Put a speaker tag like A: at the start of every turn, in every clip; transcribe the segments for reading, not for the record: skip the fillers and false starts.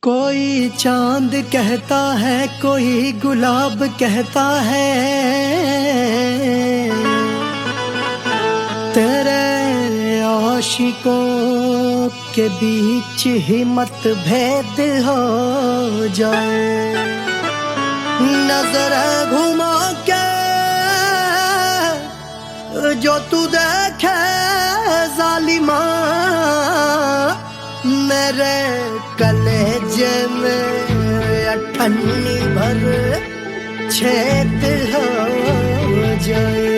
A: कोई चांद कहता है, कोई गुलाब कहता है, तेरे आशिकों के बीच ही मतभेद हो जाए। नजर घुमा के जो तू देखे जालिमा, मेरे कलेजे में अठन्नी भर छेद हो जाए।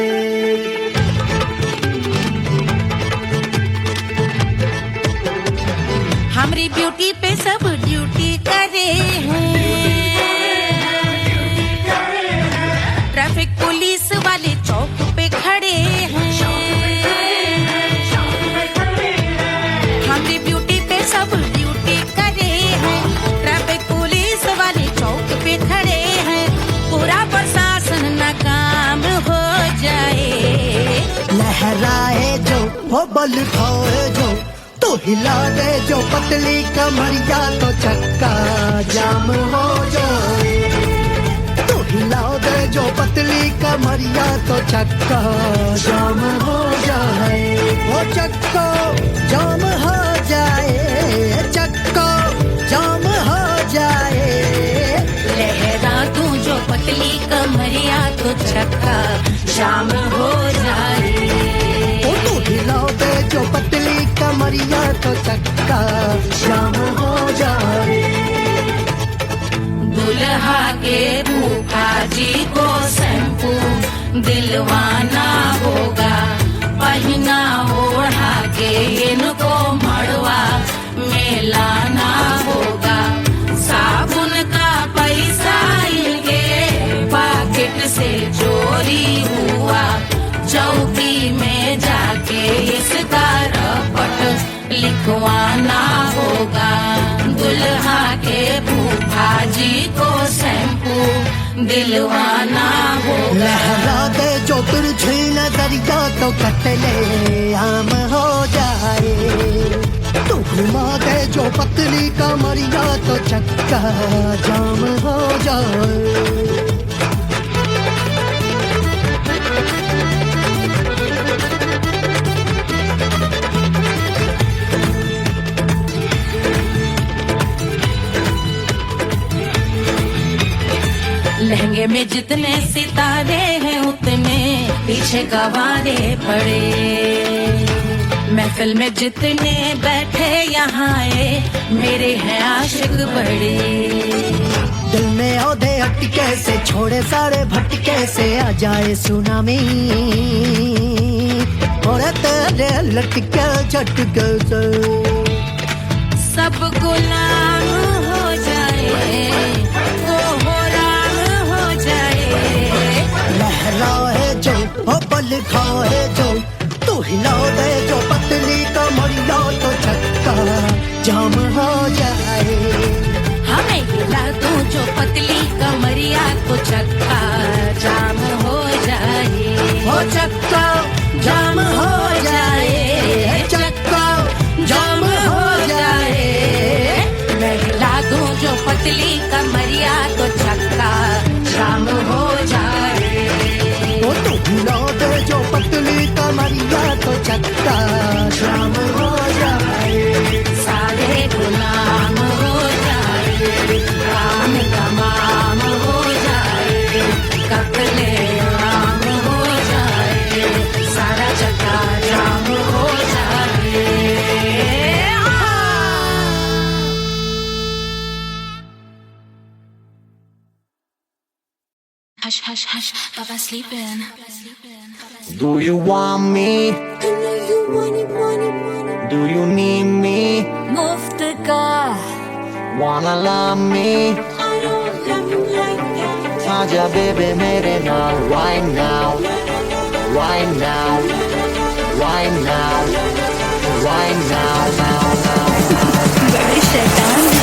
B: हमारी ब्यूटी पे सब ड्यूटी करे हैं, ट्रैफिक पुलिस वाले चौक पे खड़े हैं। हमारी ब्यूटी पे सब ड्यूटी करे हैं, ट्रैफिक पुलिस वाले चौक पे खड़े हैं। पूरा प्रशासन नाकाम हो जाए।
A: लहराए जो वो बल खाए जो, तो हिला दे जो पतली कमरिया, तो चक्का जाम हो जाए। तो हिला दे जो पतली कमरिया, तो चक्का जाम हो जाए। वो चक्का जाम हो जाए, चक्का जाम हो जाए।
B: लहरा तू जो पतली कमरिया, तो चक्का जाम हो जाए।
A: तो हिला दे जो पतली कमरिया, तो चक्का जाम हो जाए।
B: दुल्हा के फूफा जी को शैम्पू दिलवाना होगा, पहना ओढ़ा के इनको मड़वा में लाना होगा। साबुन का पैसा इनके पॉकेट से चोरी हुआ, चौकी में जाके इसका रपट लिखवाना होगा। दुल्हा के फूफा जी को शैम्पू दिलवाना होगा।
A: लहरा दे जो तिरछी नजरिया, तो कतले आम हो जाए। तू घुमा दे जो पतली कमरिया, तो चक्का जाम हो जाए।
B: लहंगे में जितने सितारे हैं, उतने पीछे गवारे पड़े। महफिल में जितने बैठे यहाँ आए, मेरे हैं आशिक बड़े।
A: दिल में औधे अटके से, छोड़े सारे भटके से, आ जाए सुनामी और तेरे लटके झटके से
B: सब गुलाम हो जाए, वो हो राम हो जाए।
A: लहराए जो वो बल खाए जो, तू हिला दे जो पतली कमरिया, तो चक्का जाम हो जाए।
B: हमें हिला दूं जो पतली कमरिया, तो चक्का जाम हो जाए।
A: वो चक्का जाम हो जाए, चक्का जाम हो जाए।
B: मैं हिला दूं जो पतली कमरिया, तो चक्का जाम हो जाए।
A: वो तू हिला दे जो पतली कमरिया, तो चक्का जाम हो जाए।
B: सारे गुलाम हो जाए, काम तमाम हो जाए, कपले आम हो जाए, सारा चक्का जाम हो जाए। Hush, hush, hush, Baba sleeping.
C: Do you want me? Do you need me?
B: मुफ्त का
C: Wanna love me? आजा baby मेरे नाल right now, right now, right now, right now, now, now.
B: बड़े शैतान है।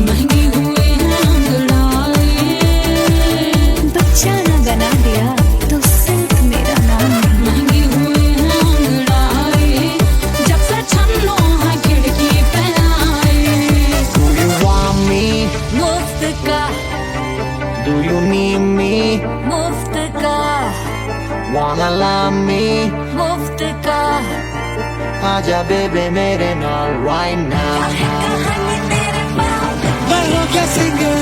D: महंगी हुए हैं अंगड़ाई, बच्चा ना बना दिया तो सिर्फ मेरा नाम नहीं। महंगी हुए हैं अंगड़ाई, जब से छन्नो है खिड़की पे आई।
C: Do you want me?
D: मुफ्त का,
C: Do you need me?
D: मुफ्त का,
C: Wanna love me?
D: मुफ्त का।
C: आजा बेबे मेरे नाल right now.
A: Perro que sigue,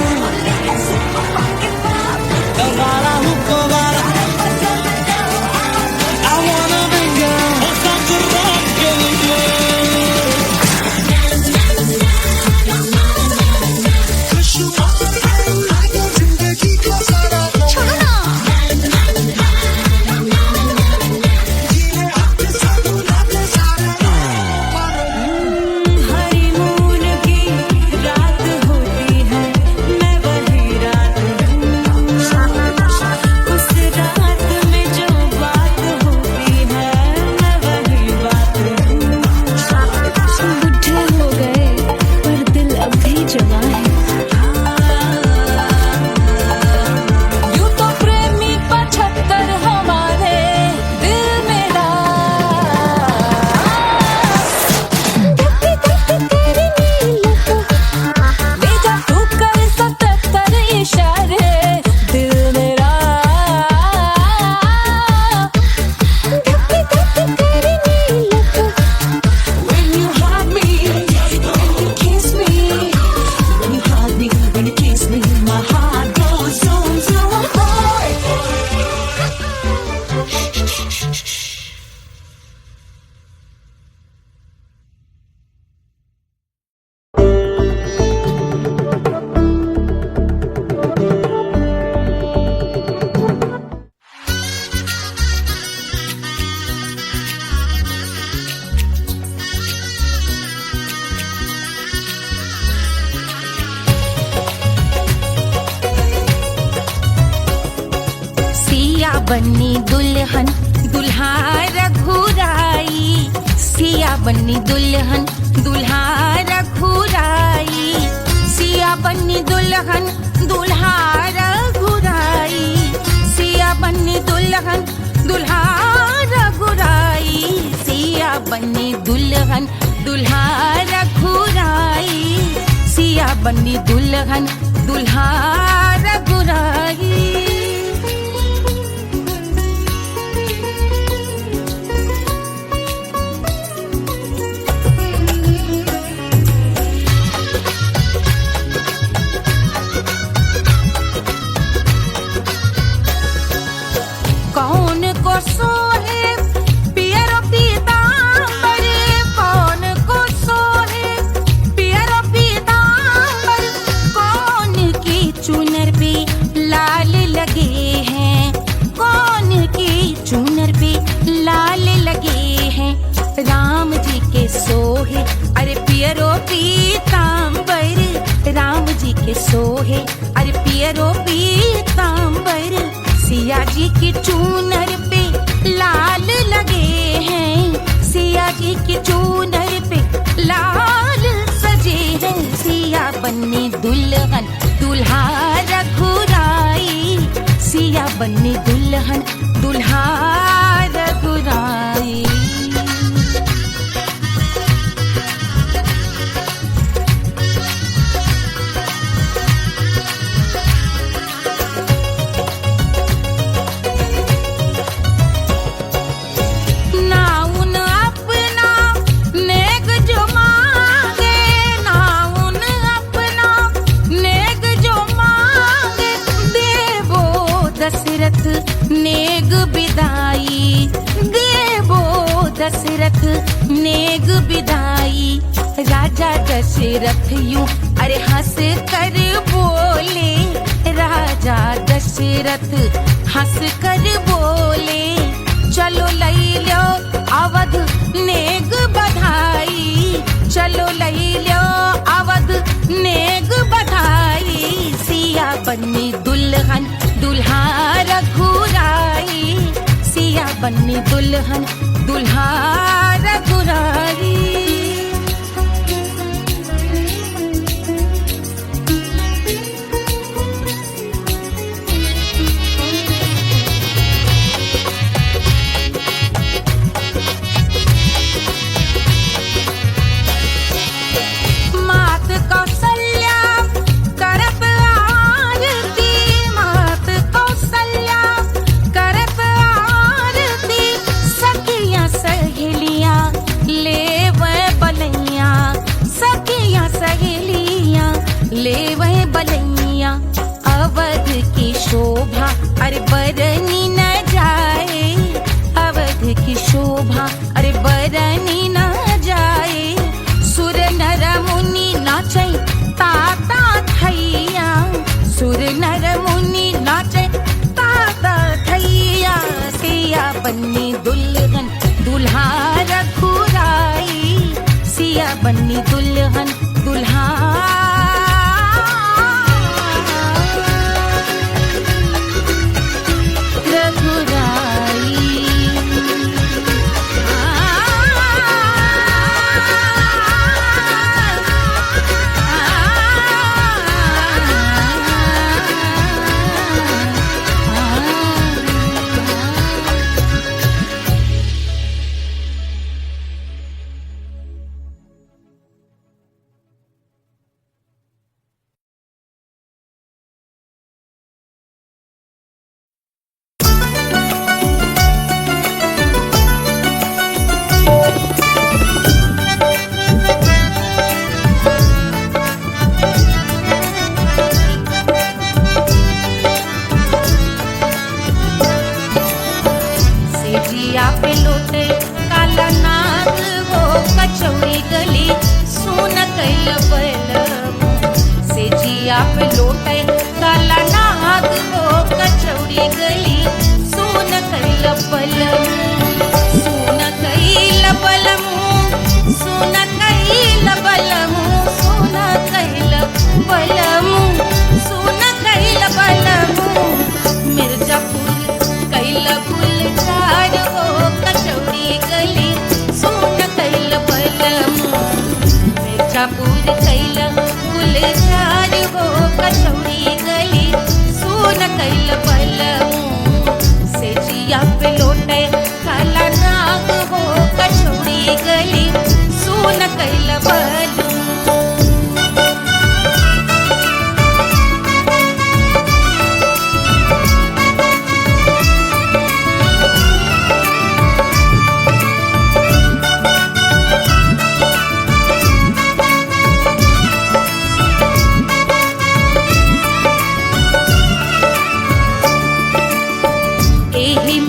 A: Davara Hukovara. I wanna be girl, o santo rock
D: छोड़ो ना। हनीमून की रात होती है, मैं वही रात हूँ। उस रात में जो बात होती है, मैं वही बात हूँ। बुढ़े हो गए पर दिल अब भी जवान है। यूं तो प्रेमी 75 हमारे दिल मेरा। धक्के धक्के तेरी नीलत, भेजा तू कर 77 इशारे दिल मेरा। धक्के धक्के तेरी नीलत, when you hug me, when you kiss me, when you hug me, when you kiss me, my heart goes zoom zoom.
B: सिया बन्नी दुल्हन दुल्हा रघुराई, सिया बन्नी दुल्हन दुल्हा रघुराई, सिया बन्नी दुल्हन दुल्हा रघुराई, सिया बन्नी दुल्हन दुल्हा रघुराई, सिया बन्नी दुल्हन दुल्हा रघुराई, सिया बन्नी दुल्हन दुल्हा रघुराई। कौन को सोहे पियरो पीतांबर, कौन को सोहे पियरो पीतांबर, कौन की चुनर पे लाल लगे हैं, कौन की चुनर पे लाल लगे हैं। राम जी के सोहे अरे पियरो पीतांबर, राम जी के सोहे अरे पियरो पीतांबर, सिया जी की चूनर पे लाल लगे हैं, सिया जी की चूनर पे लाल सजे हैं। सिया बन्नी दुल्हन दुल्हा रघुराई, सिया बन्नी दुल्हन दुल्हा रघुराई। नाउन अपना नेग जो मांगे, नाउन अपना नेग जो मांगे, देवो दशरथ नेग बिदाई, देवो दशरथ नेग बिदाई। राजा दशरथ यूं अरे हंस कर बोले, राजा दशरथ हंस कर बोले, चलो लई लो अवध नेग बधाई, चलो लई लो अवध नेग बधाई। सिया बन्नी दुल्हन दुल्हा रघुराई, बन्नी दुल्हन दुल्हा रघुराई। मात कौशल्या करत आरती, मात कौशल्या करत आरती, सखियां सहेलियां लेवे बलैया, सखियां सहेलियां लेवे बलैया। अवध की शोभा अरे बरनी न जाए, अवध की शोभा अरे बरनी न जाए। सुर नर मुनि नाचे ताता थैया, सुर नर मुनि नाचे ताता थैया। सिया बन्नी दुल्हन दुल्हा रघुराई, सिया बन्नी दुल्हन दुल्हा पे लोटे काला नाग हो कचौड़ी गली सुन कैल बलमु, से जिया पे लोटे काला नाग हो कचौड़ी गली सुन कैल बलमु, सुन कैल बलमु, सुन कैल बलमु, सुन कैल बलमु, सुन कैल बलमु। मिर्जापुर कैल गुलजार हो कचौड़ी गली सुन कैल बलमु, मिर्जापुर कैल गुलजार हो कचौड़ी गली सुन कैल बलमु, से जिया पे लोटे काला नाग हो कचौड़ी गली सुन कैल बलमु।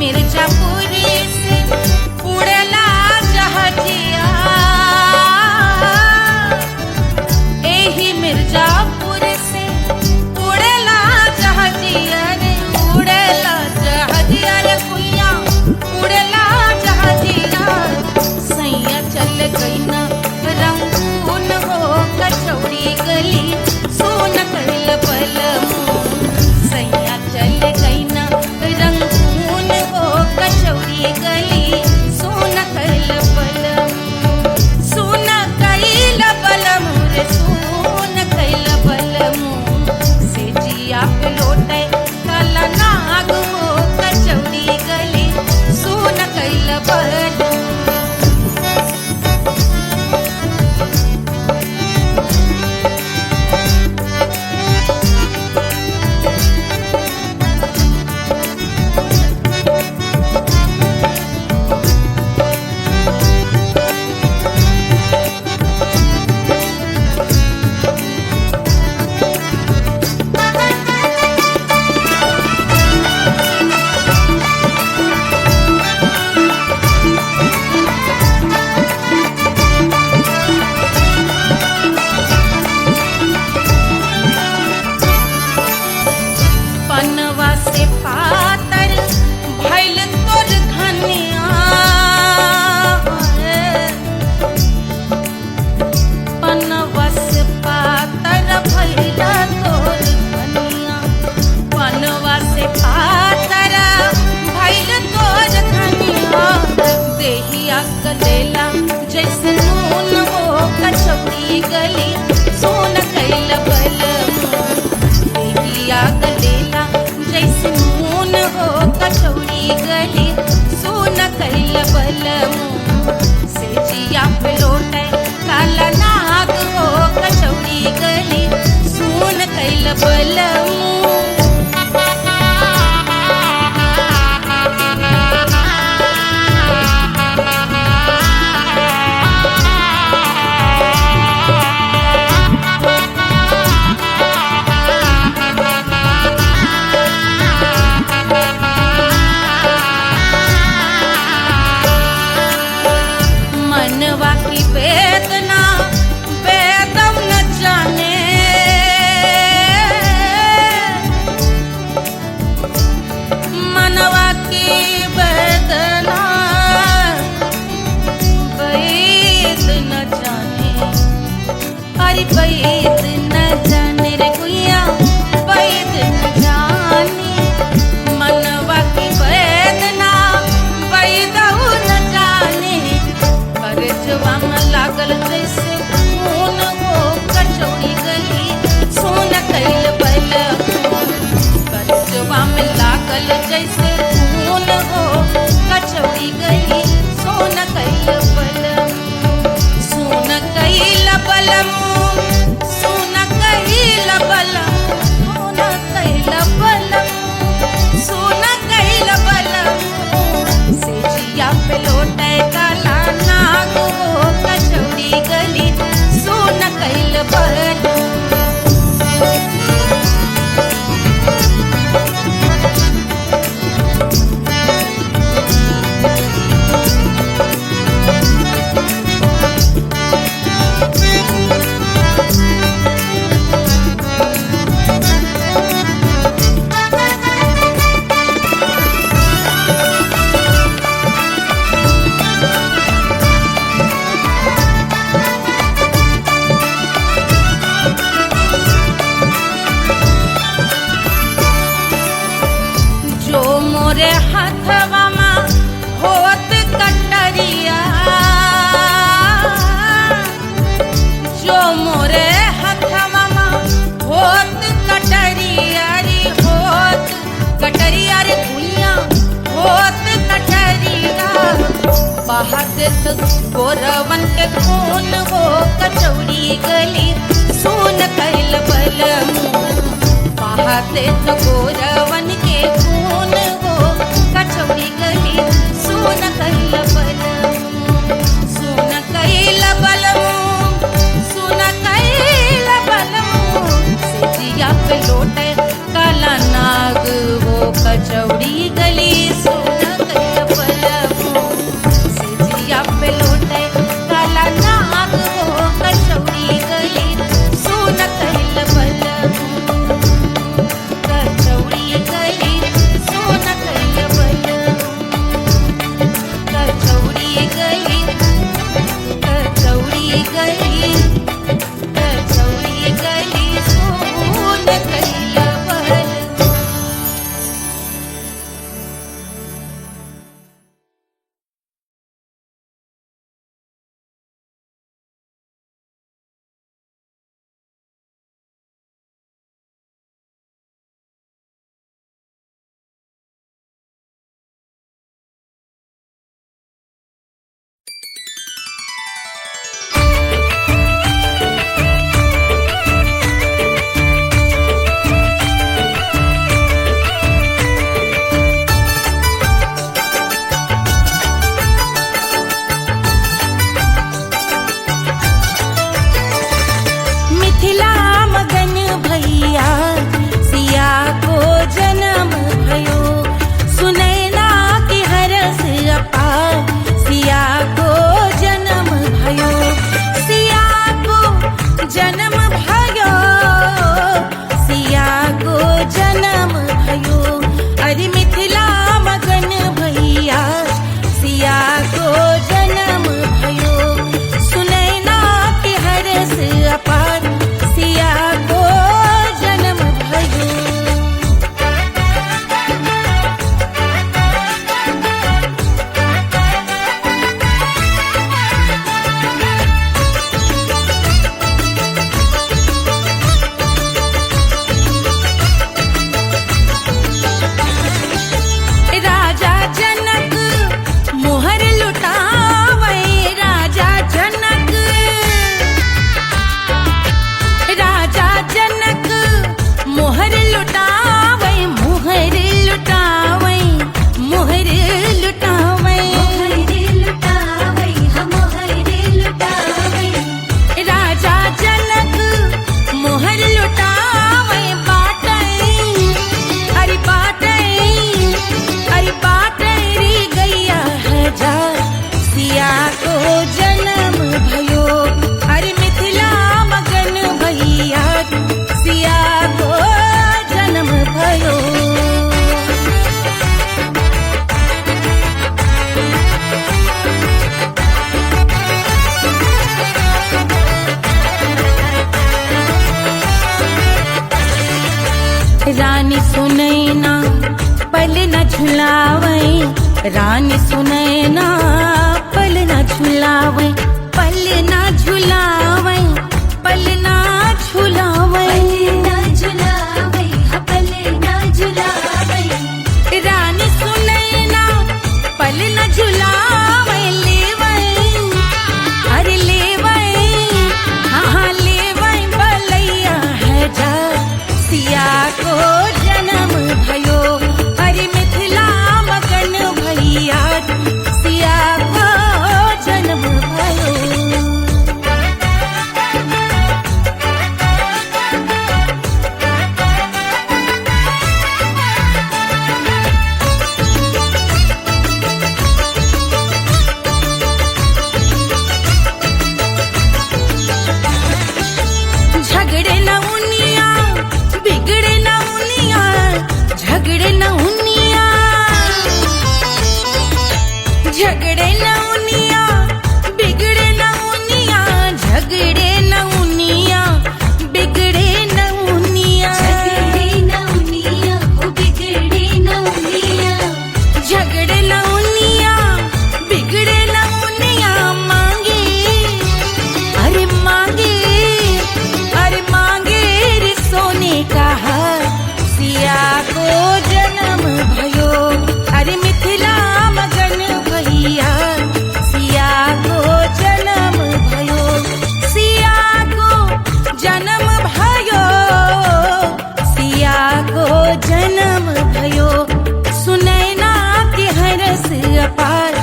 B: मिर्जापुर से उड़ला जहाजिया, एही मिर्जापुर से उड़ला जहाजिया रे, उड़ला जहाजिया रे कुइया, उड़ला जहाजिया। सैया चल गई ना रंगून हो कचौड़ी गली सुन कैल बलमु, सैया चल गई ना रंगून हो कचौड़ी गली सुन कैल बलमु, सुन कैल बलमु रे सुन कैल बलमु, से जिया पे लोटे काला नाग हो कचौड़ी गली सुन कैल बलमु। गलेला जैसे नून हो कचौड़ी गली सोन कैल बलमू देहिया गलेला जैसे नून हो कचौड़ी गली सोन कैल बलमू से जिया पे लौटे काला नाग हो कचौड़ी गली सोन कैल बलमू मनवा की वेदना वेदम न जाने मनवा की वेदना वेद न जाने अरे वेद न जाने रे गुइया वेद न जाने मनवा की वेदना वेद न जाने करजवा में लागल जैसे खून हो कचौड़ी गली सोन कैल बलमू करजवा में लागल जैसे खून हो कचौड़ी गली सोन कैल बलमू सोन कैल बलमू सोन कैल बलमू सोन कैल बलमू से जिया पे लौटे काला नाग हो कचौड़ी गली सोन कैल बलमू जो मोरे हाथवा मा होत कटरिया जो मोरे हाथवा मा होत कटरिया रे होत कटरिया रे भुइया होत कटरिया बहा देत गोरवन के खून हो कचौड़ी गली सोन कैल बलमू बहा देत गोरवन के खून हो कचौड़ी गली सोन कैल बलमू सोन कैल बलमू सोन कैल बलमू से जिया पे लौटे काला नाग हो कचौड़ी गली सोन कैल बलमू से जिया पे लौटे काला नाग हो कचौड़ी गली सोन कैल बलमू कचौड़ी गली झुलावे रानी सुनैना पल न झुलावे पल न झुलावे पल न झुलावे रानी सुनैना पल न झुलावे लेवे अरे लेवे हाँ लेवे बलैया है जा सिया को जन्म भयो अरे मिथिला मगन भैया सिया को जन्म भयो। झगड़े न उनिया बिगड़े न उनिया झगड़े न उनिया झगड़े न उनिया बिगड़े न उनिया झगड़े न उनिया बिगड़े न उनिया झगड़े न उनिया बिगड़े न उनिया मांगे अरे मांगे अरे मांगे रे सोने का हार सिया को जन्म भयो अरे मिथिला मगन भैया सिया को जन्म भयो सिया को जन्म भयो सिया को जन्म भयो सुनैना के हरस अपार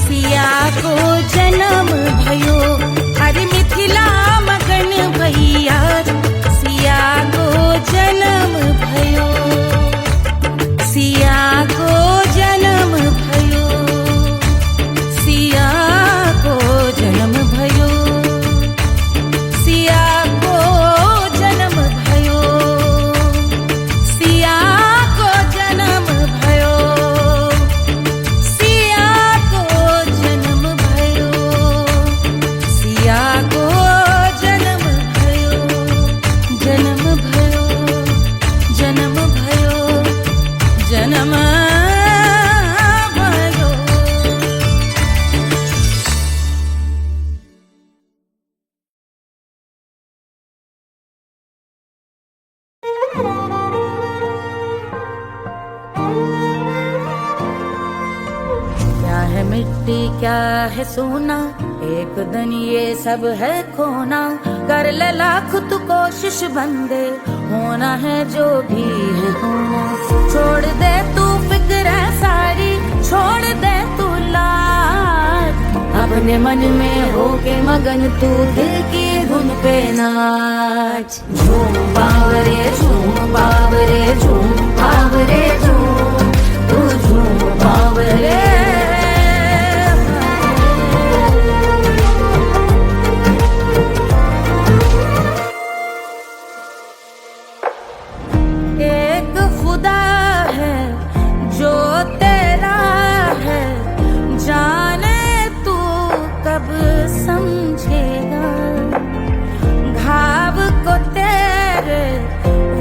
B: सिया को जन्म भयो अरे मिथिला मगन भैया सिया को जन्म भयो सिया को जन्म भयो सिया को जन्म भयो सिया को जन्म भयो सिया को जन्म भयो सिया को जन्म भयो सिया को जन्म भयो जन्म भयो जन्म भयो जन्म भयो। क्या है मिट्टी क्या है सोना एक दिन ये सब है खोना कर ले लाख तू कोशिश बंदे होना है जो भी है होना छोड़ दे तू फिक्र सारी छोड़ दे तू लाज अपने मन में होके मगन तू दिल की धुन पे नाच झूम बावरे झूम बावरे झूम बावरे झूम तू झूम बावरे एक खुदा है जो तेरा है जाने तू कब समझेगा घाव को तेरे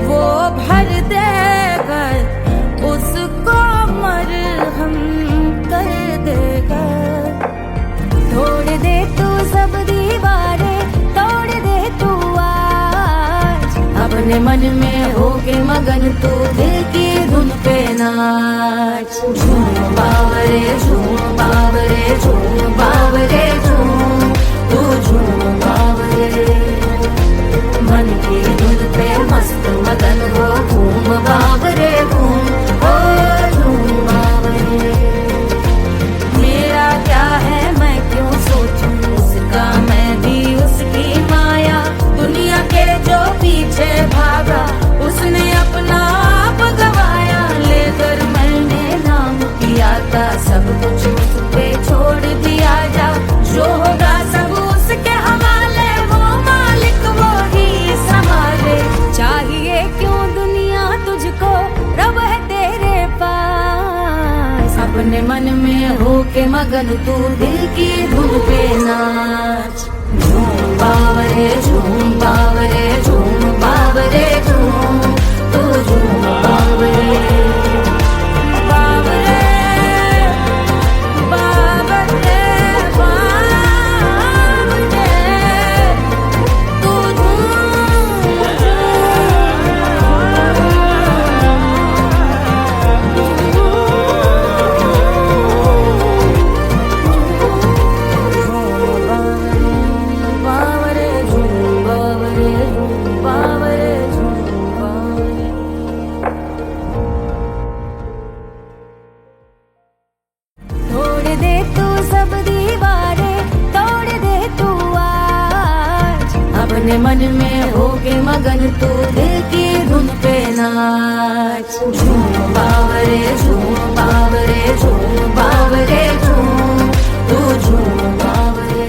B: वो भर देगा उसको मरहम कर देगा तोड़ दे तू सब दीवारें तोड़ दे तू आज अपने मन में होके मगन तू दिल की धुन पे नाच झूम बावरे झूम बावरे झूम बावरे झूम तू झूम बावरे मन की धुन पे मस्त मगन हो घूम बावरे घूम ओ झूम बावरे मेरा क्या है मैं क्यों सोचूं उसका मैं भी उसकी माया दुनिया के जो पीछे भागा उसने अपना आप गवाया लेकर मैंने नाम किया था सब कुछ उस पे छोड़ दिया जा जो होगा सब उसके हवाले वो मालिक वो ही संभाले चाहिए क्यों दुनिया तुझको रब है तेरे पास अपने मन में होके मगन तू दिल की धुन पे नाच झूम बावरे झूम बावरे झूम बावरे झूम तू झूम बावरे बावरे अपने मन में होके मगन तू दिल की धुन पे नाच। झूम बावरे झूम बावरे झूम बावरे झूम, तू झूम बावरे।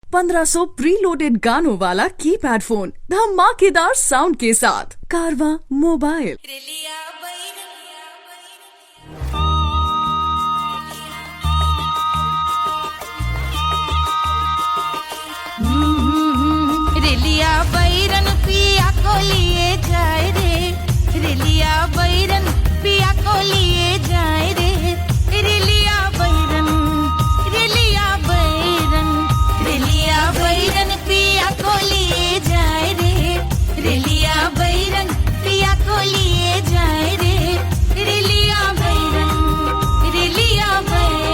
E: 1500 प्रीलोडेड गानों वाला कीपैड फोन धमाकेदार साउंड के साथ कारवां मोबाइल।
B: रेलिया बैरन पिया को लिए जाए रे, रेलिया बैरन पिया को लिए जाए रे, रेलिया बैरन, रेलिया बैरन, रेलिया बैरन पिया को लिए जाए रे, रेलिया बैरन पिया को लिए जाए रे, रेलिया बैरन, रेलिया बैरन।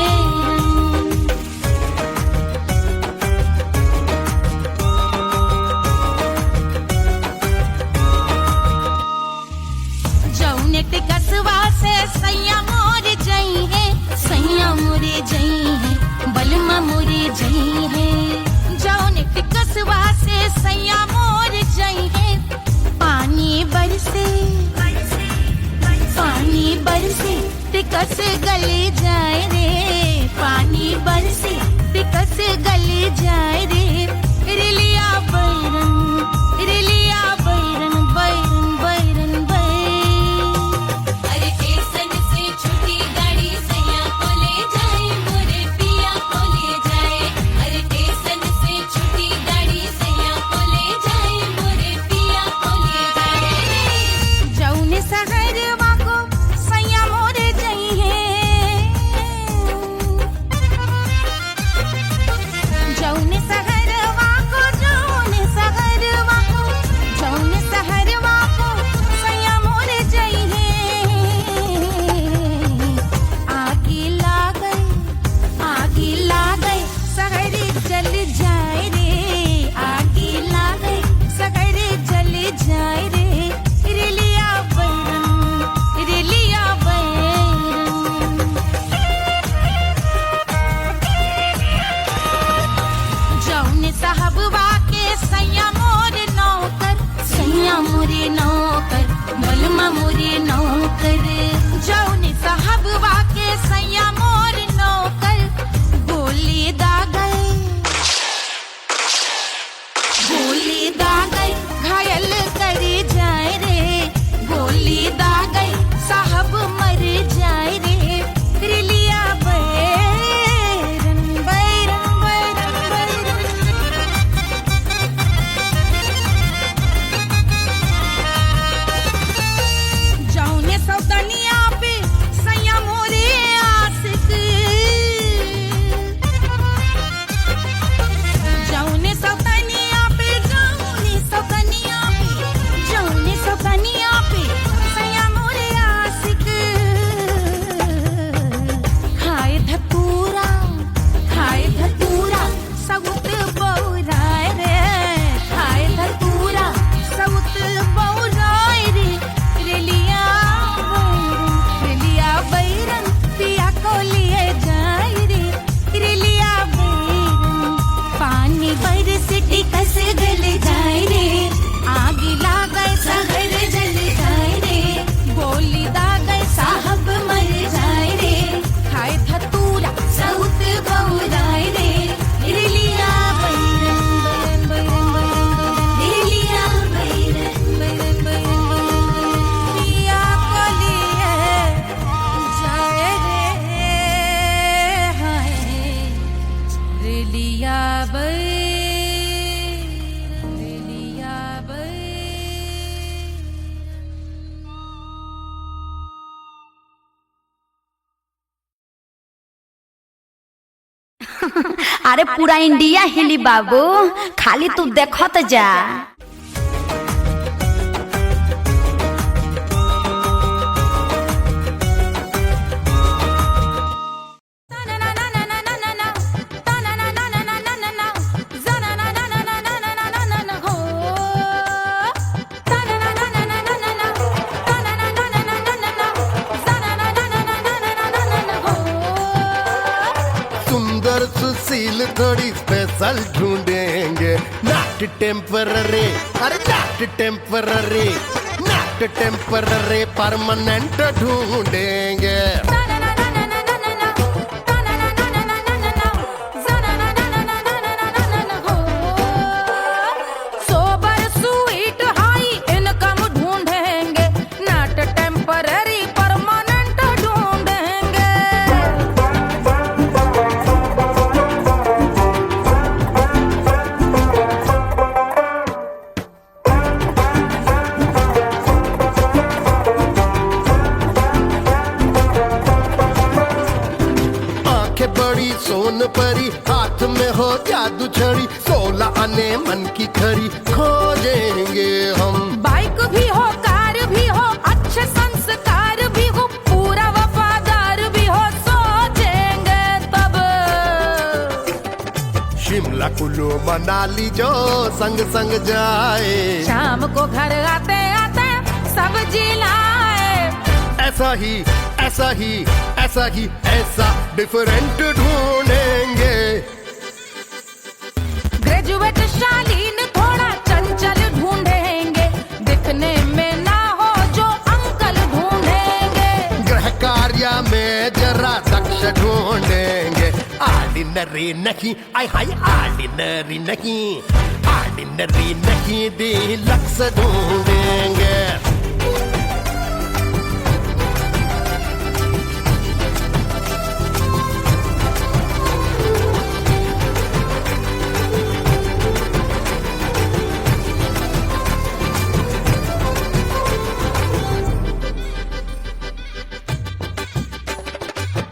B: जौनेट कसवा से सैया मोर जई है, सैया मोरे जई है, बलमा मोरे जई है। जौनेट कसवा से सैया मोर जई है, पानी बरसे, पानी बरसे टिकस गले जाए रे, पानी बरसे टिकस गले जाए रे, रेलिया बैरन, रेलिया बैरन, बैरन बैरन बैरन। अरे स्टेशन से छुट्टी गाड़ी सैया को ले जाए, मोरे पिया को ले जाए। अरे स्टेशन से छुट्टी गाड़ी सैया को ले जाए, मोरे पिया को ले जाए। जौने सहरवा को सैया मोरे जई है, जौने सहरवा को, जौने सहरवा को, जौने सहरवा को सैया मोरे जई है। आगी लागई, आगी लागई सहरी जल जाए रे, आगी लागई सहरी जल जाए रे, रेलिया बैरन, रेलिया बैरन। जौने साहबवा के सैया मोर नौकर, सैया मोरे नौकर, बलमा मोरे नौकर। जौने साहबवा के सैया मोर नौकर, गोली दागल, गोली दागल घायल करे जाए रे, गोली दागल साहब मर जाए रे, रेलिया बैरन, बैरन बैरन बैरन। जौने सौतनिया पे सैया मोरे आशिक, जौने सौतनिया पे, जौने सौतनिया पे, जौने सौतनिया पे सैया मोरे आशिक। खाए धतूरा, खाए धतूरा सउत बौराए रे, खाए धतूरा सउत बौराए रे, रेलिया बैरन, रेलिया बैरन पिया को लिए जाए रे, रेलिया बैरन। पानी बरस टिकस गल जाए रे, आगी लागै सहर जल जाए रे, गोली दागै साहब मर जाए रे, खाए धतूरा सउत बौराए रे, रेलिया बैरन, बैरन बैरन बैरन, रेलिया बैरन, बैरन बैरन बैरन। पिया को लिए जाए रे, हाय रेलिया बैरन, रेलिया बैरन।
F: अरे पूरा इंडिया हिली बाबू, खाली तू देखत जा।
G: सुंदर सुशील थोड़ी स्पेशल ढूंढेंगे, नॉट टेम्पररी, अरे not temporary, not temporary, permanent ढूंढेंगे। बड़ी सोन परी, हाथ में हो जादू छड़ी, 16 आने मन की खरी खोजेंगे हम।
B: बाइक भी हो, कार भी हो, अच्छे संस्कार भी हो, पूरा वफादार भी हो, सोचेंगे तब।
G: शिमला कुल्लू मनाली जो संग संग जाए,
B: शाम को घर आते आते सब्जी लाए।
G: ऐसा ही ऐसा ही ऐसा ही ऐसा डिफरेंट ढूंढेंगे।
B: ग्रेजुएट शालीन थोड़ा चंचल ढूंढेंगे, दिखने में ना हो जो अंकल ढूंढेंगे।
G: गृह कार्य में जरा दक्ष ढूंढेंगे, ऑर्डिनरी नहीं, आय हाय ऑर्डिनरी नहीं, ऑर्डिनरी नहीं, डीलक्स ढूंढेंगे।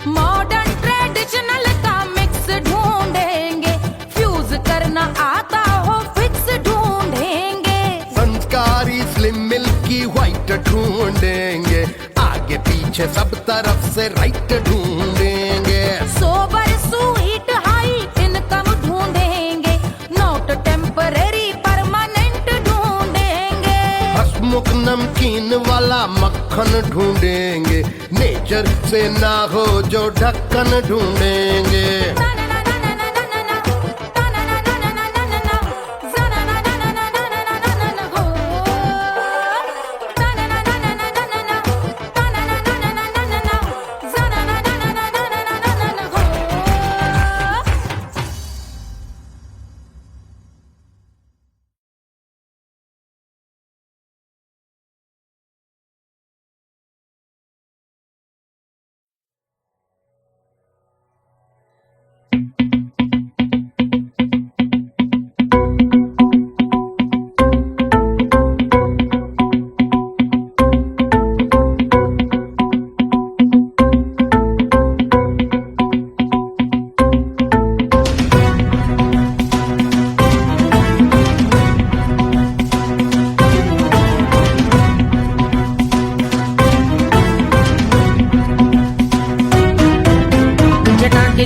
B: मॉडर्न ट्रेडिशनल का मिक्स ढूंढेंगे, फ्यूज करना आता हो फिक्स ढूंढेंगे।
G: संस्कारी स्लिम मिल्की व्हाइट ढूंढेंगे, आगे पीछे सब तरफ से राइट ढूंढेंगे।
B: सोबर स्वीट हाई इनकम ढूंढेंगे, नॉट टेम्पररी परमानेंट ढूंढेंगे।
G: हंसमुख नमकीन वाला मक्खन ढूंढेंगे, नेचर से ना हो जो ढक्कन ढूंढेंगे।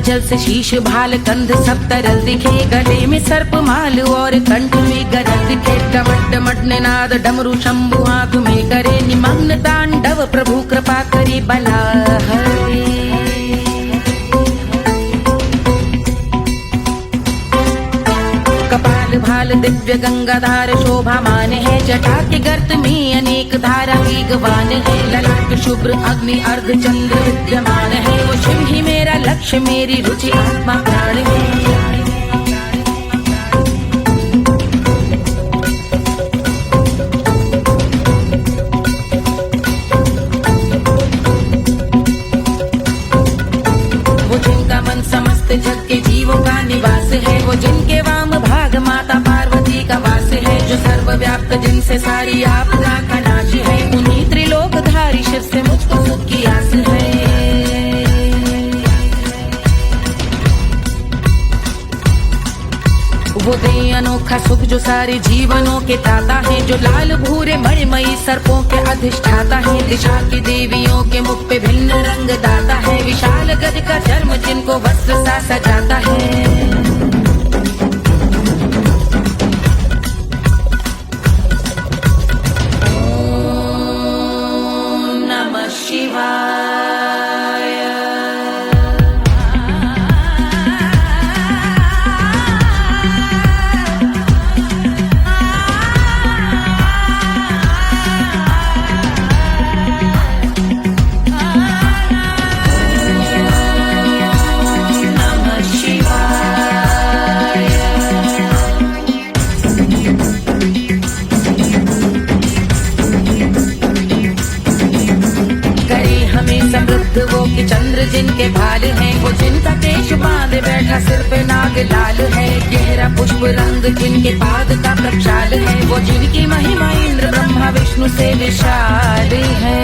B: जल से शीश भाल कंध सब तरल दिखे, गले में सर्प माल और कंठ में गरल दिखे। डमट डमट निनाद डमरू शंभु आंख में करे निमग्न तांडव, प्रभु कृपा करे बला हरे। कपाल भाल दिव्य गंगाधार शोभामान है, जटा के गर्त में अनेक धारा वेगवान है। ललाट शुभ्र अग्नि अर्ध चंद्र विद्यमान है, वो शिव ही मेरा लक्ष्य मेरी रुचि आत्मा प्राण है। वो जिनका मन समस्त जग के जीवों का निवास है, वो जिनके वाम भाग माता पार्वती का वास है। जो सर्वव्याप्त जिनसे सारी आपदा का नाश है, उन्हीं त्रिलोकधारी शिव से मुझको सुख की आस है। वो दे अनोखा सुख जो सारे जीवनों के दाता है, जो लाल भूरे मणिमयी सर्पों के अधिष्ठाता है। दिशा की देवियों के मुख पे भिन्न रंग दाता है, विशाल गज का चर्म जिनको वस्त्र सा सजाता है। शिवाय जिनके भाल हैं, वो जिनका केश बांधे बैठा सिर पे नाग लाल है। गहरा पुष्प रंग जिनके पाद का प्रक्षाल है, वो जिनकी महिमा इंद्र ब्रह्मा विष्णु से विशाल है।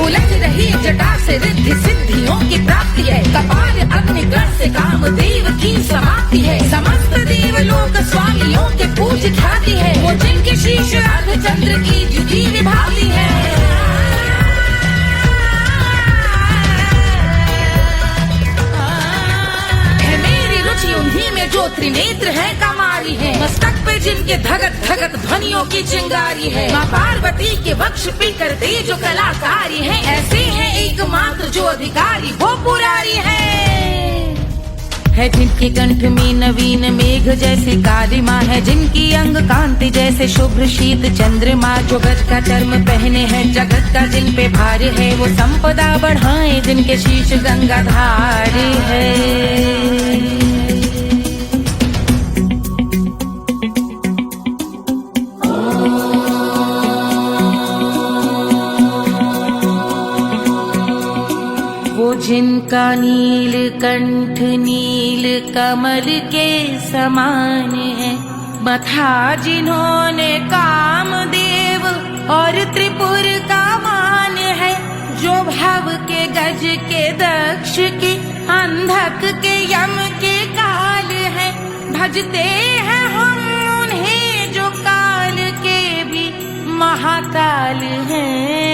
B: उलझ रही जटा से रिद्धि सिद्धियों की प्राप्ति है, कपाल अग्निगण से कामदेव की समाप्ति है। समस्त देवलोक स्वामियों के पूज ख्याति है, वो जिनके शीश अर्धचंद्र की जुदी विभाती है। मेरी रुचि उन्हीं में जो त्रिनेत्र है कमारी है, मस्तक पे जिनके धगत धगत ध्वनियों की चिंगारी है। माँ पार्वती के वक्ष पे करते जो कलाकारी है, ऐसे हैं एकमात्र जो अधिकारी वो पुरारी है। जिनके कंठ में नवीन मेघ जैसे कालिमा है, जिनकी अंग कांति जैसे शुभ्र शीत चंद्रमा। जो गज का चर्म पहने हैं जगत का जिन पे भार है, वो संपदा बढ़ाए जिनके शीश गंगाधार है। जिनका नील कंठ नील कमल के समान है, मथा जिन्होंने कामदेव और त्रिपुर का मान है। जो भव के गज के दक्ष के अंधक के यम के काल है, भजते हैं हम उन्हें जो काल के भी महाकाल हैं।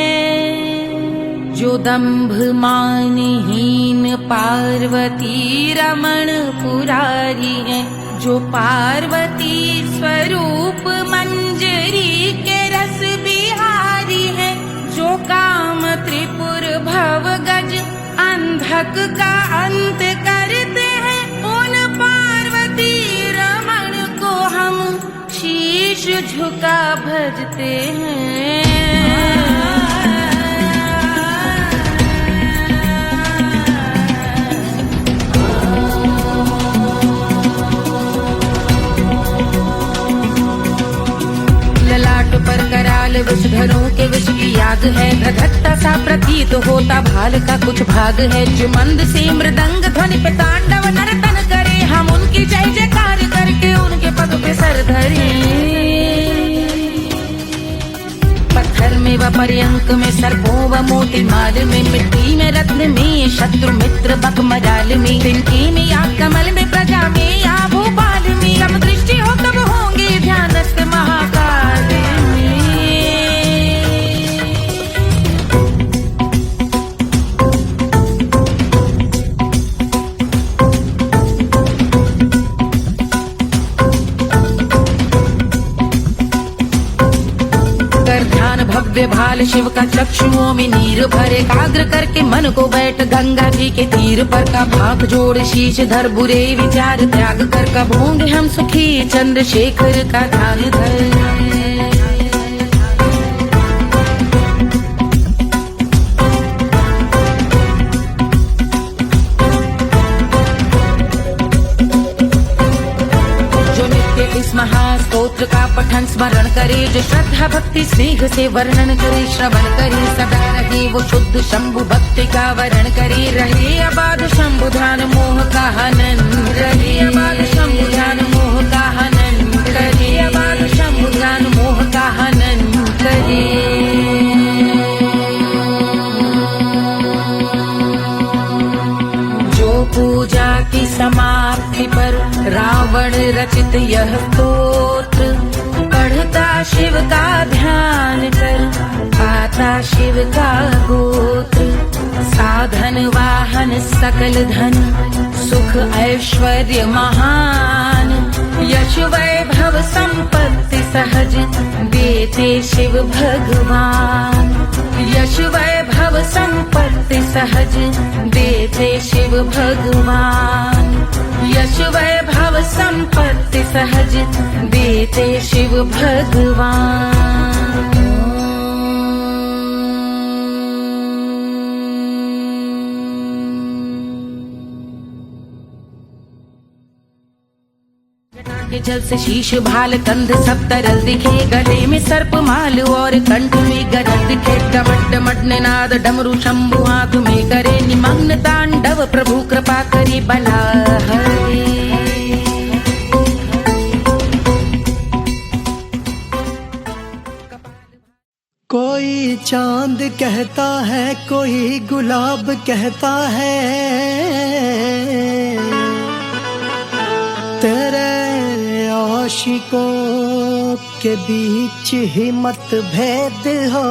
B: जो दंभ मानहीन पार्वती रमण पुरारी है, जो पार्वती स्वरूप मंजरी के रस बिहारी है। जो काम त्रिपुर भव गज अंधक का अंत करते हैं, उन पार्वती रमण को हम शीश झुका भजते हैं। पर कराल विषधरों के विष की याद है, धधकता सा प्रतीत होता भाल का कुछ भाग है। जो मंद से मृदंग ध्वनि पे तांडव नर्तन करे, हम उनकी जय जयकार करके उनके पद पे सर धरे। पत्थर में व पर्यंक में सर्पों व मोती माल में, मिट्टी में रत्न में शत्रु मित्र बक मजाल में, तिनके में या कमल में प्रजा में या भोपाल में। सब दृष्टि हो तब होंगे ध्यानस्थ महाकाल में। भव्य भाल शिव का चक्षुओं में नीर भरे, एकाग्र करके मन को बैठ गंगा जी के तीर पर। का भाग जोड़ शीश धर बुरे विचार त्याग कर, कब होंगे हम सुखी चंद्रशेखर का ध्यान धर। इस महास्तोत्र का पठन स्मरण करे, जो श्रद्धा भक्ति स्नेह से वर्णन करे, श्रवण करे सदा रहे वो शुद्ध शंभु भक्ति का वरण करे। रहे अबाध शंभु ध्यान मोह का हनन, रहे अबाध शंभु ध्यान मोह का हनन करे, अबाध शंभु ध्यान मोह का हनन करे। पूजा की समाप्ति पर रावण रचित यह स्तोत्र, पढ़ता शिव का ध्यान कर पाता शिव का गोत्र। साधन वाहन सकल धन सुख ऐश्वर्य महान, यश वैभव संपत्ति सहज देते शिव भगवान। यश वैभव संपत्ति सहज देते शिव भगवान। यश वैभव संपत्ति सहज देते शिव भगवान। के जल से शीश भाल कंध सब तरल दिखे, गले में सर्प माल और कंठ में गरज दिखे। डमट डमट निनाद डमरू शंभु आंख में करे निमग्न तांडव, प्रभु कृपा करे बला हरे।
A: कोई चांद कहता है, कोई गुलाब कहता है, तेरे आशिकों के बीच ही मतभेद हो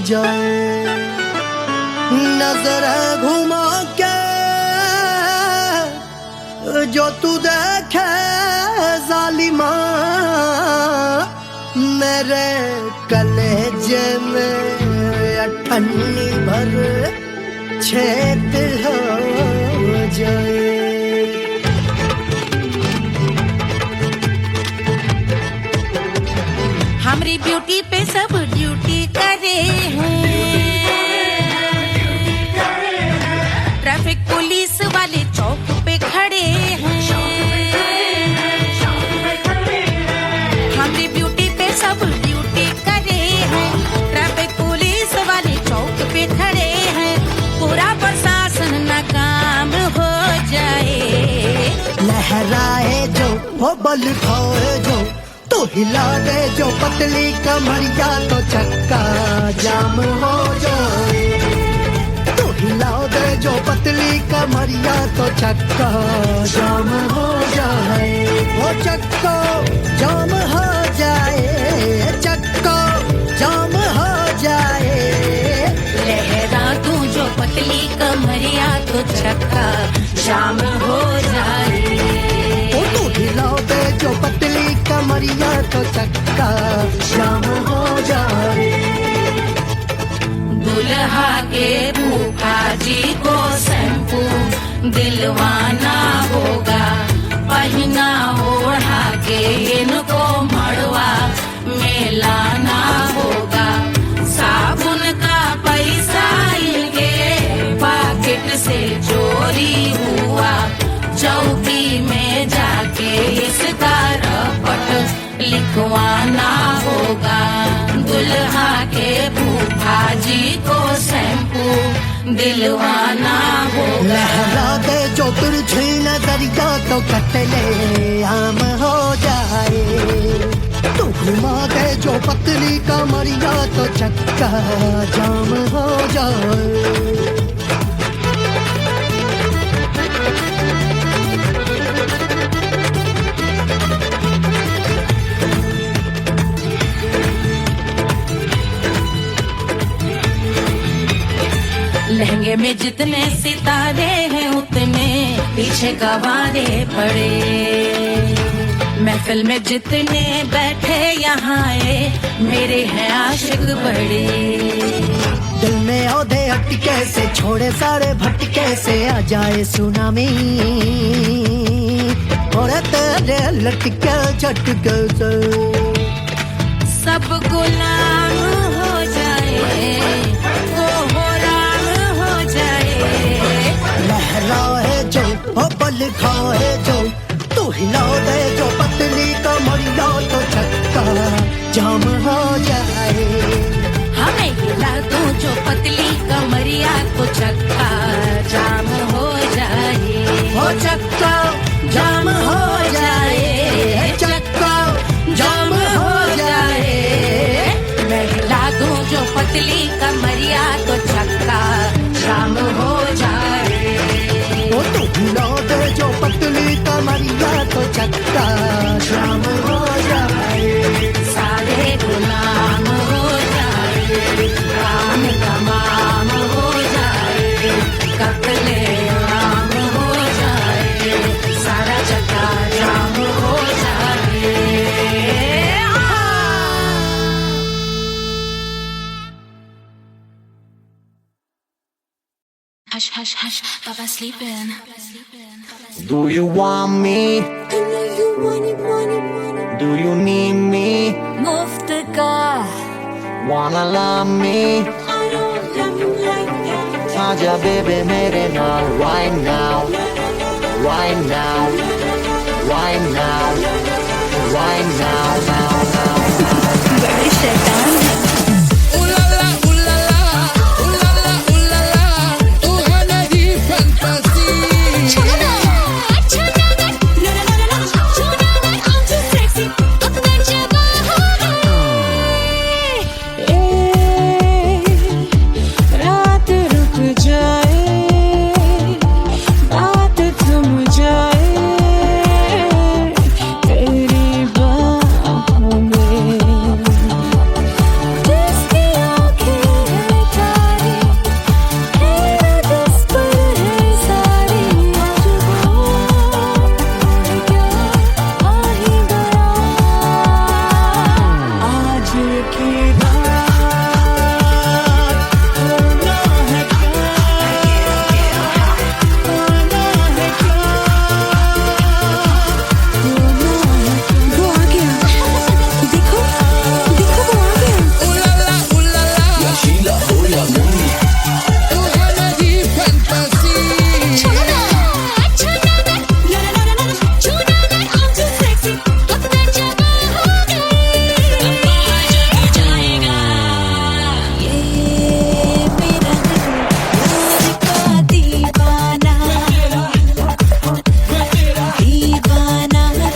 A: जाए। नजर घुमा के जो तू देखे जालिमा, मेरे कलेजे में अठन्नी भर छेद हो जाए।
B: हमारी ब्यूटी पे सब ड्यूटी करे हैं, ट्रैफिक पुलिस वाले चौक पे खड़े हैं। हमारी ब्यूटी पे सब ड्यूटी करे हैं, ट्रैफिक पुलिस वाले चौक पे खड़े हैं। पूरा प्रशासन नाकाम हो जाए।
A: लहराए जो वो बल खाए जो, तो हिला दे जो पतली कमरिया, तो चक्का जाम हो जाए। तो हिला दे जो पतली कमरिया, तो चक्का जाम हो जाए। वो चक्का जाम हो जाए, चक्का जाम हो जाए।
B: लहरा तू जो पतली कमरिया, तो चक्का जाम हो जाए।
A: तो हिला दे जो पतली कमरिया, तो चक्का जाम हो जाए।
B: दुल्हा के फूफा जी को शैम्पू दिलवाना होगा, पहना ओढ़ा के इनको मड़वा में लाना होगा। साबुन का पैसा इनके पॉकेट से चोरी हुआ, चौकी में जाके इसका रपट लिखवाना होगा। दुल्हा के फूफा जी को शैम्पू दिलवाना होगा।
A: लहरा दे जो तुरझी नजरिया, तो कतले आम हो जाए। तू घुमा दे जो पतली कमरिया, तो चक्का जाम हो जाए।
B: लहंगे में जितने सितारे हैं, उतने पीछे गवारे पड़े। महफिल में जितने बैठे यहाँ आए, मेरे हैं आशिक बड़े।
A: दिल में औधे अटके से, छोड़े सारे भटके से, आ जाए सुनामी और तेरे लटके झटके से
B: सब गुलाम हो जाए, वो राम हो जाए।
A: लहराए जो ओ बल खाए जो, तू हिला दे जो पतली कमरिया, तो चक्का जाम हो जाए।
B: हमें हिला दो जो पतली कमरिया, तो चक्का जाम हो जाए।
A: ओ चक्का जाम हो जाए, चक्का जाम हो जाए।
B: मैं हिला दूं जो पतली कमरिया, तो चक्का जाम हो जाए।
A: ओ तू हिला दे जो पतली कमरिया, तो चक्का जाम हो जाए।
B: सारे गुलाम हो जाए, काम तमाम हो जाए। कत्ले आम हो जाए, सारा चक्का जाम हो जाए। Hush, hush, hush, Papa's sleeping.
C: Do you want me? Do you need me?
B: मुफ्त का
C: Wanna love me? आजा baby मेरे नाल right now, right now, right now. right now.
F: बड़े शैतान है।
D: रात रुक जाए, बात थम जाए तेरी बाहों में। जिसकी आँखें हैं तारी, है जिस पर है सारी, आज वो क्या आ ही गया। आज की वो आ गया, देखो देखो वो आ गया।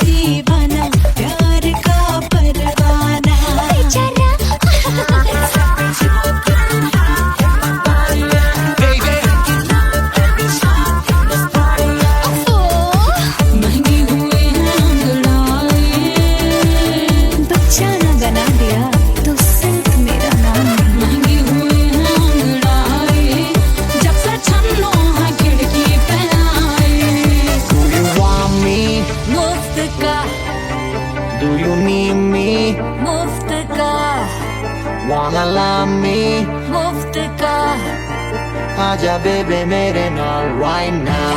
D: दीवाना प्यार का परवाना। महंगी हुए अंगड़ाई, बच्चा ना बना दिया तो सिर्फ मेरा नाम नहीं। महंगी हुए अंगड़ाई, जब से छन्नों है खिड़की पे आई।
C: Do you want me?
D: मुफ्त का
C: Do you need me?
D: मुफ्त का
C: Wanna love me?
D: मुफ्त का
C: आजा बेबे मेरे नाल right now.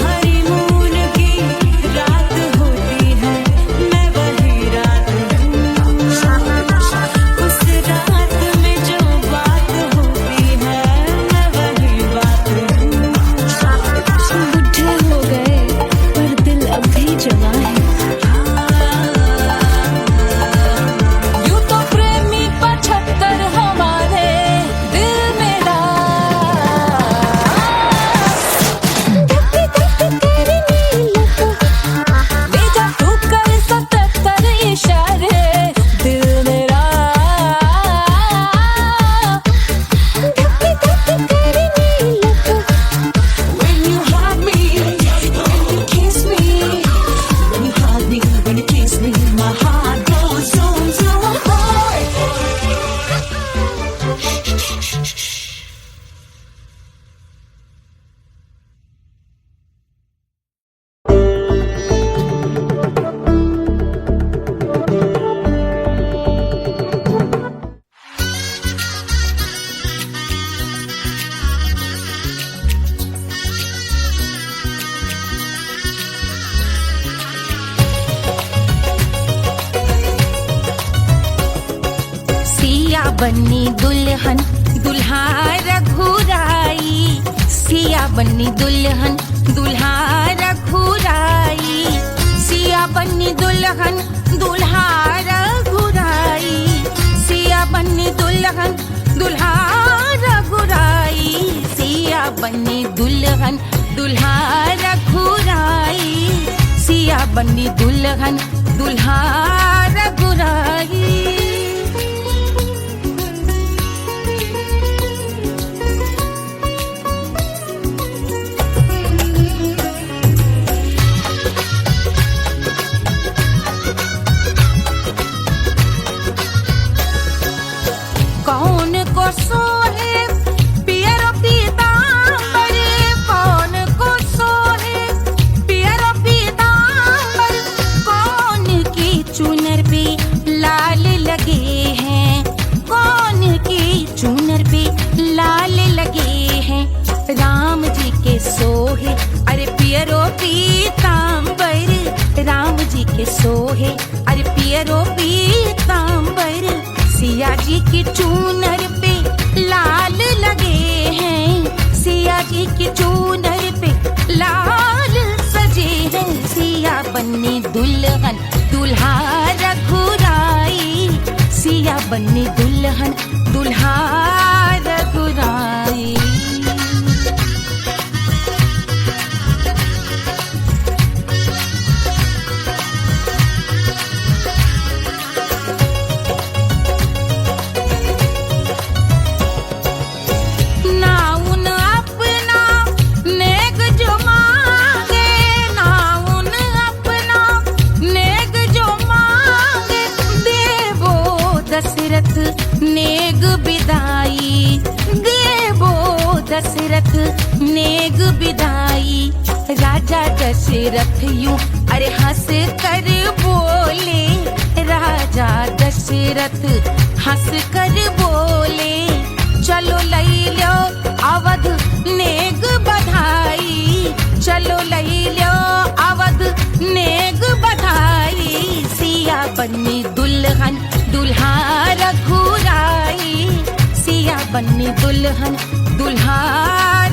D: हनीमून की रात होती है, मैं वही रात हूँ। उस रात में जो बात होती है, मैं वही बात हूँ। बुढ़े हो गए पर दिल अब भी जवां है। यूं तो प्रेमी 75 हमारे दिल में बेजा तू कर 77 इशारे दिल मेरा। When you hug me, when you kiss me, when you hug me, when you kiss me, my heart goes zoom zoom.
B: सिया बन्नी दुल्हन दुल्हा रघुराई, सिया बन्नी दुल्हन दुल्हा रघुराई, सिया बन्नी दुल्हन दुल्हा रघुराई, सिया बन्नी दुल्हन दुल्हा रघुराई, सिया बन्नी दुल्हन दुल्हा रघुराई, सिया बन्नी दुल्हन दुल्हा रघुराई। कौन को सोहे पियरो पीतांबर, कौन को सोहे पियरो पीतांबर, कौन की चुनर पे पीताम्बर राम जी के सोहे, अरे पियरो पीताम्बर सिया जी की चूनर पे लाल लगे हैं, सिया जी की चूनर पे लाल सजे हैं। सिया बन्नी दुल्हन दुल्हा रघुराई, सिया बन्नी दुल्हन दुल्हा रघुराई। नेग बिदाई देवो दशरथ नेग बिदाई। राजा दशरथ यूं अरे हंस कर बोले, राजा दशरथ हंस कर बोले, चलो लई लो अवध नेग बधाई, चलो लई लो अवध नेग बधाई। सिया बन्नी दुल्हन दुल्हा रघुराई, सिया बन्नी दुल्हन दुल्हा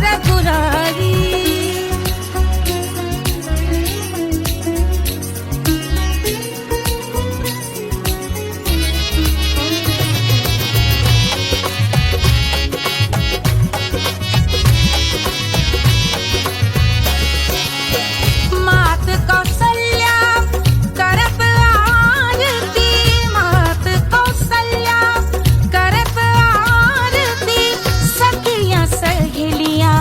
B: रघुराई। मात कौशल्या करत आरती, मात कौशल्या करत आरती, सखियां सहेलियां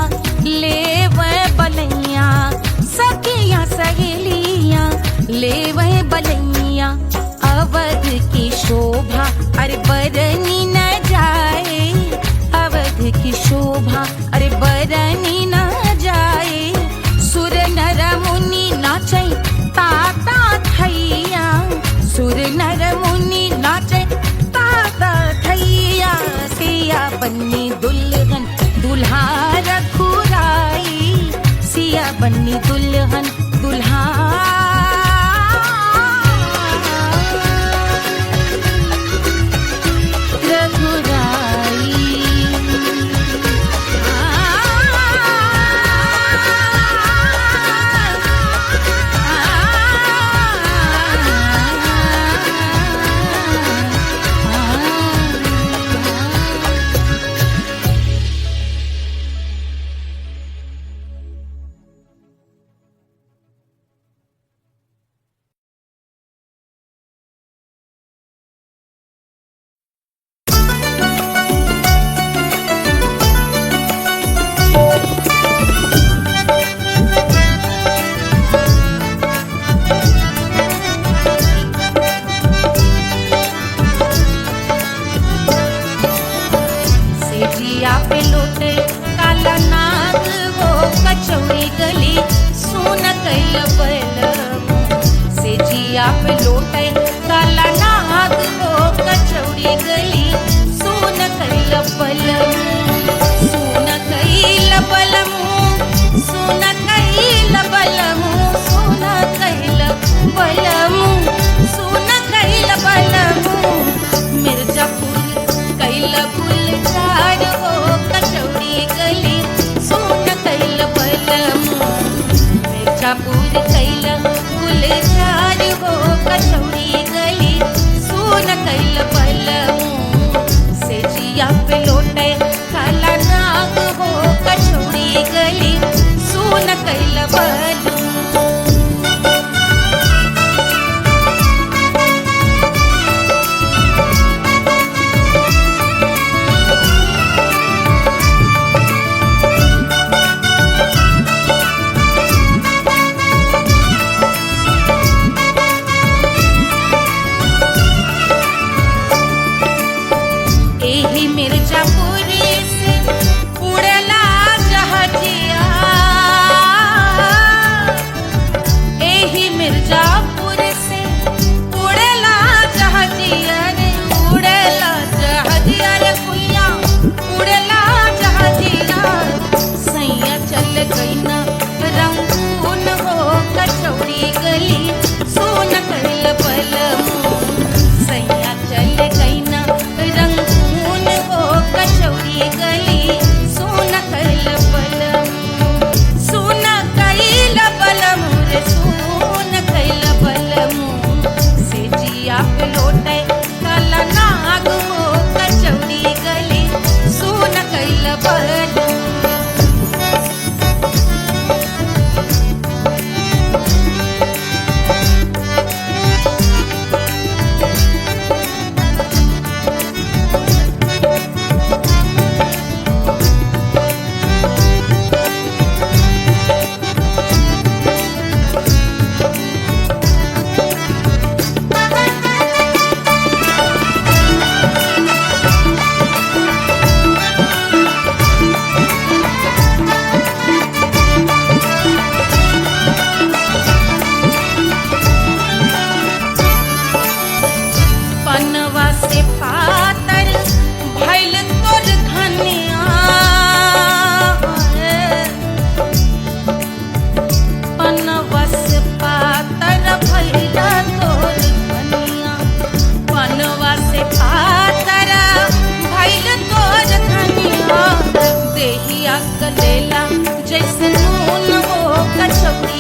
B: लेवे बलैया, सखियां सहेलियां लेवे बलैया। अवध की शोभा अरे बरनी न जाए, अवध की शोभा अरे बरनी न जाए। सुर नर मुनि नाचे ताता थैया, सुर नर मुनि नाचे ताता थैया। सिया बन्नी दुल्हन दुल्हा रघुराई, सिया बन्नी दुल्हन दुल्हा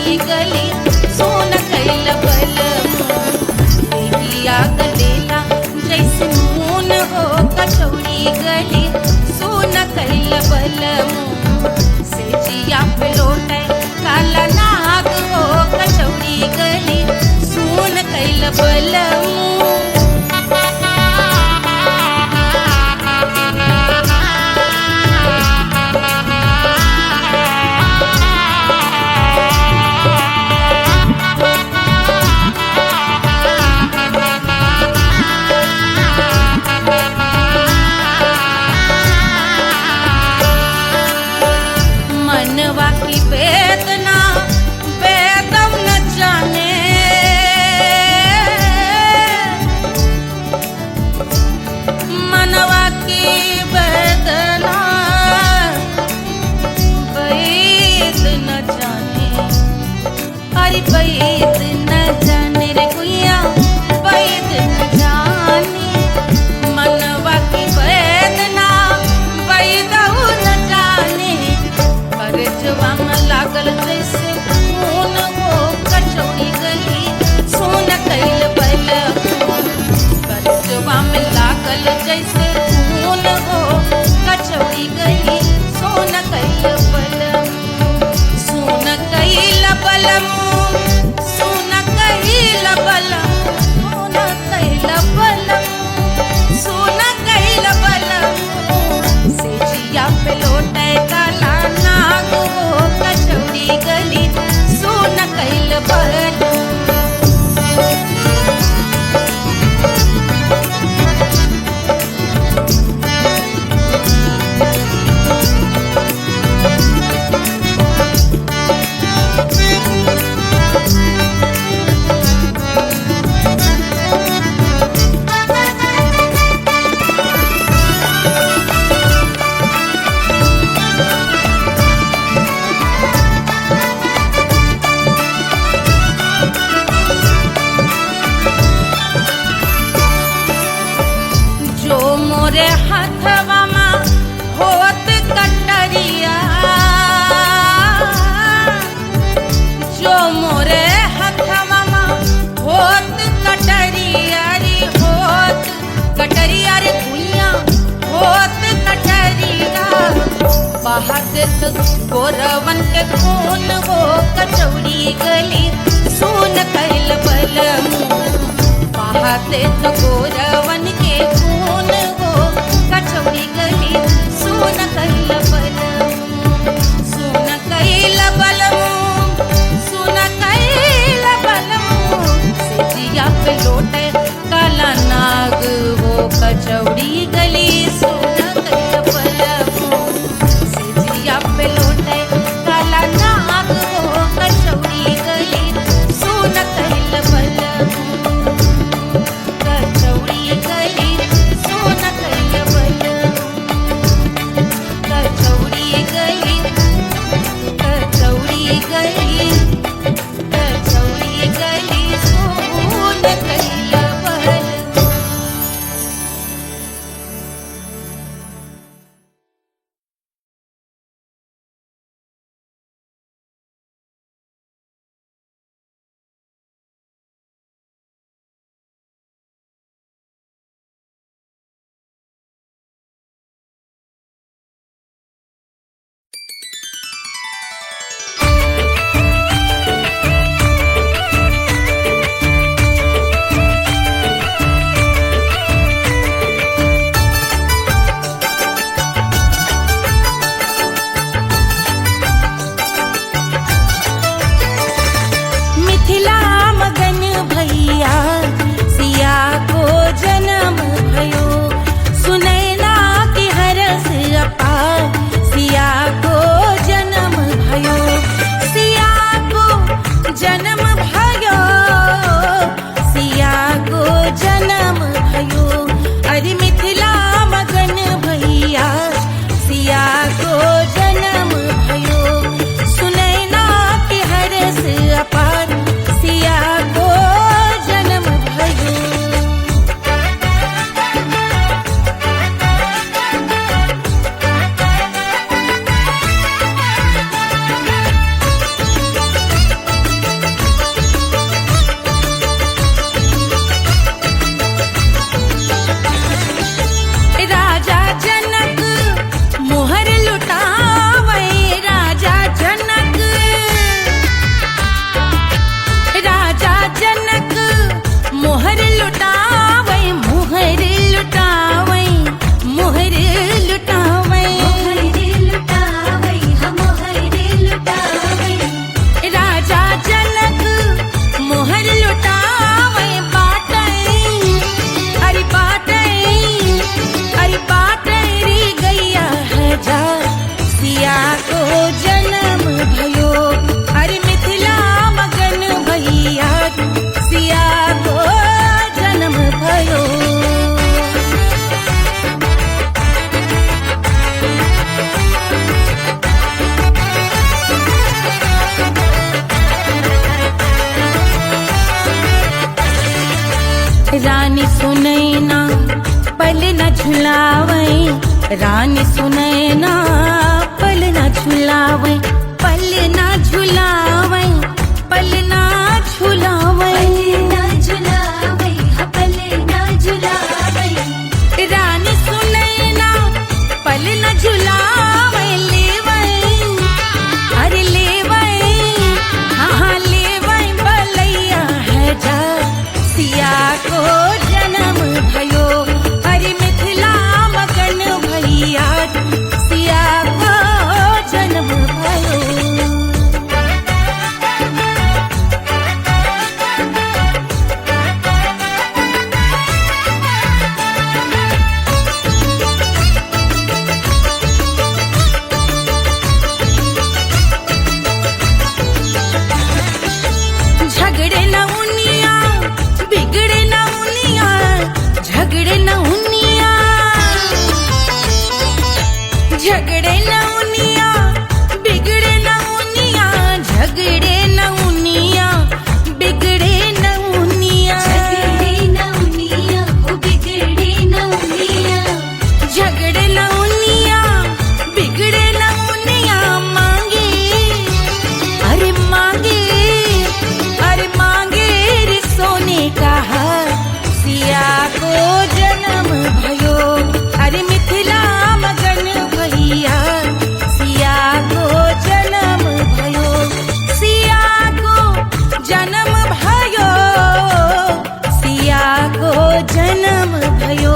B: कचौड़ी गली सोन कैल बलमू देहिया गलेला जैसे मून हो कचौड़ी गली सोन कैल बलमू सेजिया पे लौटे काला नाग हो कचौड़ी गली सोन कैल बलमू मनवा की वेदना वेदम न जाने मनवा की वेदना वेद न जाने अरे वेद न जाने रे गुइया वेद न जाने मनवा की वेदना वेद न जाने करजवा में लागल जैसे खून हो कचौड़ी गली सोन कैल बलमू करजवा में लागल जैसे खून हो कचौड़ी गली सोन कैल बलमू सोन कैल बलमू सोन कैल बलमू सोन कैल बलमू सेजिया पे लौटे काला नाग हो कचौड़ी गली सोन कैल बलमू जो मोरे हाथवा में होत कटरिया जो मोरे हाथवा में होत कटरिया रे होत कटरिया रे भुइया होत कटरिया बहात गोरवन के खून हो कचौड़ी गली सोन कैल बलमू बहाते तो गोरवन के खून हो कचौड़ी गली सोन कैल बलमू सोन कैल बलमू सोन कैल बलमू सेजिया पे लौटे काला नाग हो कचौड़ी गली सोन कैल बलमू सेजिया पे लौटे काला नाग हो कचौड़ी गली सोन कैल बलमू कचौड़ी गली झुलावे रानी सुनैना पल ना झुलावे पल ना झुलावे पल ना झुलावे पल ना झुलावे रानी सुनैना पल ना झुलावे लेवे अरे लेवे हाँ लेवे बलैया है जा सिया को जन्म भयो अरे मिथिला मगन भैया सिया को जन्म भयो। झगड़े न उनिया बिगड़े न उनिया झगड़े न उनिया झगड़े न उनिया बिगड़े न उनिया झगड़े न उनिया बिगड़े न उनिया झगड़े न उनिया बिगड़े न उनिया झगड़े न उनिया बिगड़े न उनिया मांगे अरे मांगे रे सोने का हार सिया को जन्म भयो अरे मिथिला मगन भैया सिया को जन्म भयो सिया को जन्म भयो सिया को जन्म भयो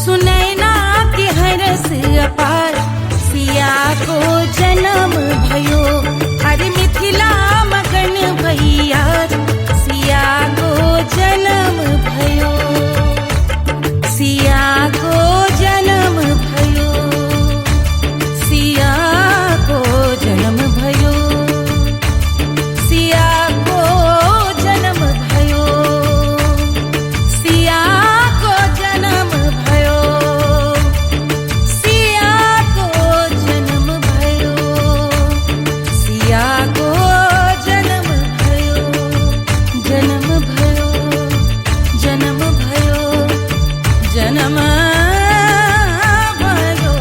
B: सुनैना के हरस अपार सिया को जन्म भयो अरे मिथिला मगन भैया सिया को जन्म भयो सिया को जन्म भयो सिया को जन्म भयो सिया को जन्म भयो सिया को जन्म भयो सिया को जन्म भयो सिया को जन्म भयो जन्म भयो जन्म भयो जन्म भयो।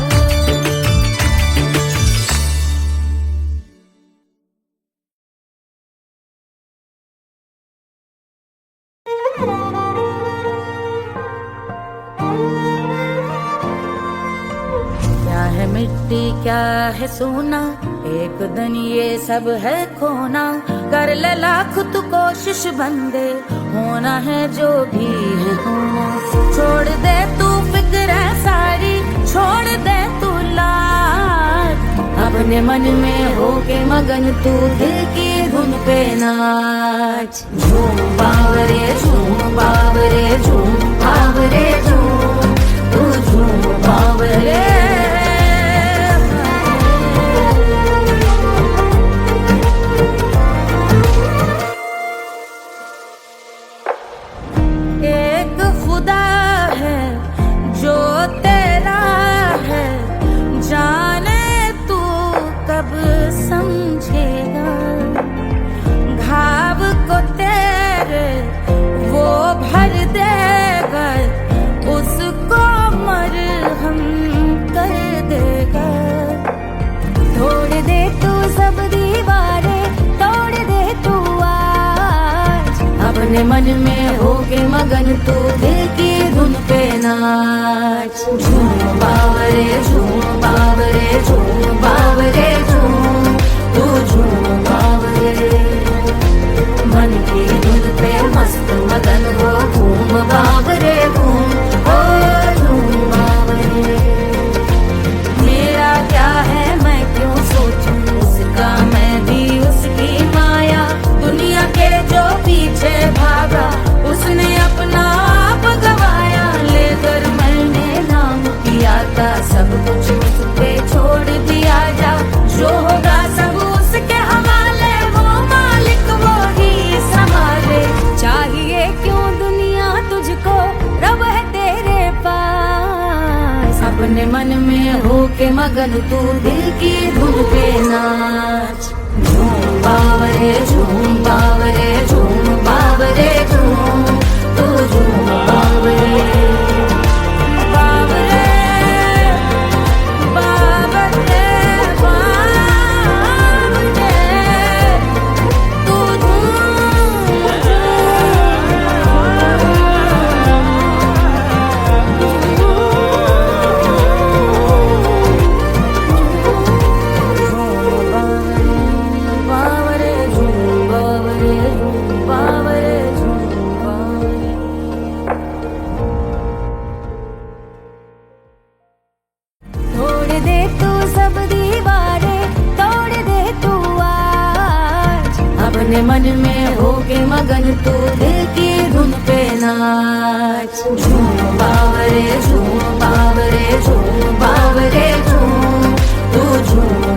B: क्या है मिट्टी क्या है सोना एक दिन ये सब है खोना कर ले लाख तू कोशिश बंदे होना है जो भी है होना छोड़ दे तू फिक्र सारी छोड़ दे तू लाज अपने मन में हो के मगन तू दिल की धुन पे नाच झूम बावरे झूम बावरे झूम बावरे झूम तू झूम बावरे एक खुदा है जो तेरा है जाने तू कब समझेगा घाव को तेरे वो भर देगा उसको मरहम कर देगा तोड़ दे तू सब दीवारें तोड़ दे तू आज अपने मन में हो के मगन तू दिल की धुन पे नाच झूम बावरे झूम बावरे झूम बावरे झूम तू झूम बावरे मन की धुन पे मस्त मगन हो घूम बावरे घूम ओ झूम बावरे मेरा क्या है मैं क्यों सोचूं उसका मैं भी उसकी माया दुनिया के जो पीछे भागा उसने अपना आप गवाया लेकर मैंने नाम किया था सब कुछ उस पे छोड़ दिया जा जो होगा सब उसके हवाले वो मालिक वो ही संभाले चाहिए क्यों दुनिया तुझको रब है तेरे पास अपने मन में हो के मगन तू दिल की धुन पे नाच झूम बावरे झूम बावरे झूम बावरे झूम तू झूम बावरे बावरे अपने मन में होके मगन तू दिल की धुन पे नाच। झूम बावरे झूम बावरे झूम बावरे झूम, तू झूम